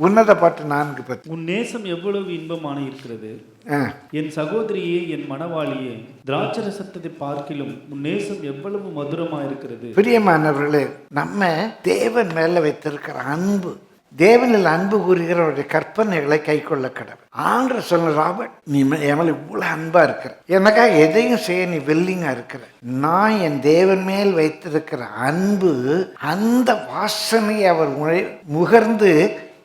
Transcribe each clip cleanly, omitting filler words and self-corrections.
உன்னத பாட்டு 4:10. உன் நேசம் எவ்வளவு இன்பமான இருக்கிறது, ஆ, என் சகோதரியே, என் மணவாளியே, திராட்சரசத்தை பார்க்கிலும் உன் நேசம் எவ்வளவு மதுரமா இருக்கிறது. பிரியமானவர்களே, நம்ம தேவன் மேல வைத்திருக்கிற அன்பு, தேவனில் அன்பு கூறுகிறவருடைய கற்பனைகளை கை கொள்ள கடவுள். ஆண்டவர் சொன்ன, ராபர்ட், நீ என் மேல இவ்வளவு அன்பா இருக்கிற, எனக்காக எதையும் செய்ய நீ வெல்லிங்கா இருக்கிற. நான் என் தேவன் மேல் வைத்திருக்கிற அன்பு, அந்த வாசனையை அவர் முகர்ந்து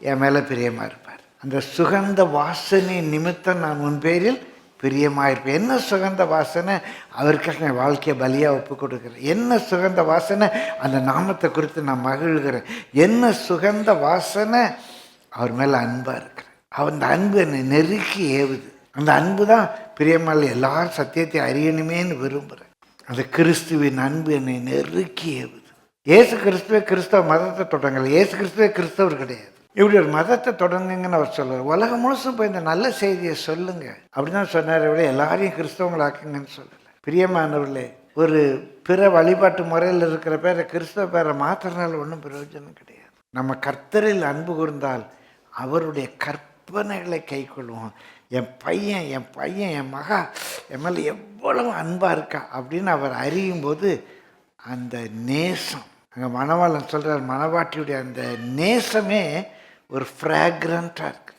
என் மேல பிரியமா இருப்பார். அந்த சுகந்த வாசனை நிமித்தம் நான் உன் பேரில் பிரியமாயிருப்பேன். என்ன சுகந்த வாசனை? அவருக்காக என் வாழ்க்கையை பலியாக ஒப்பு கொடுக்குறேன். என்ன சுகந்த வாசனை? அந்த நாமத்தை குறித்து நான் மகிழ்கிறேன். என்ன சுகந்த வாசனை? அவர் மேலே அன்பாக இருக்கிறேன். அந்த அன்பு என்னை நெருக்கி ஏவுது. அந்த அன்பு தான் பிரியமான எல்லாரும் சத்தியத்தை அறியணுமேன்னு விரும்புகிறேன். அந்த கிறிஸ்துவின் அன்பு என்னை நெருக்கி ஏவுது. இயேசு கிறிஸ்துவே கிறிஸ்தவ மதத்தை தொடங்கலை. இயேசு கிறிஸ்துவே கிறிஸ்தவர் கிடையாது. இப்படி ஒரு மதத்தை தொடங்குங்கன்னு அவர் சொல்லுவார். உலகம் முழுசும் போய் இந்த நல்ல செய்தியை சொல்லுங்க அப்படின்னு சொன்னார். விட எல்லாரையும் கிறிஸ்தவங்களாக்குங்கன்னு சொல்லலை. பிரியமானவர்களே, ஒரு பிற வழிபாட்டு முறையில் இருக்கிற பேரை கிறிஸ்தவ பேரை மாத்திரனால ஒன்றும் பிரயோஜனம் கிடையாது. நம்ம கர்த்தரில் அன்பு கூர்ந்தால் அவருடைய கற்பனைகளை கை கொள்வோம். என் பையன் என் மகா என் மேலே எவ்வளவு அன்பாக இருக்கா அப்படின்னு அவர் அறியும் போது அந்த நேசம், அங்கே மணவாளன் சொல்கிறார், மணவாட்டியுடைய அந்த நேசமே ஒரு ஃப்ராக்ரண்ட்டாக இருக்குது.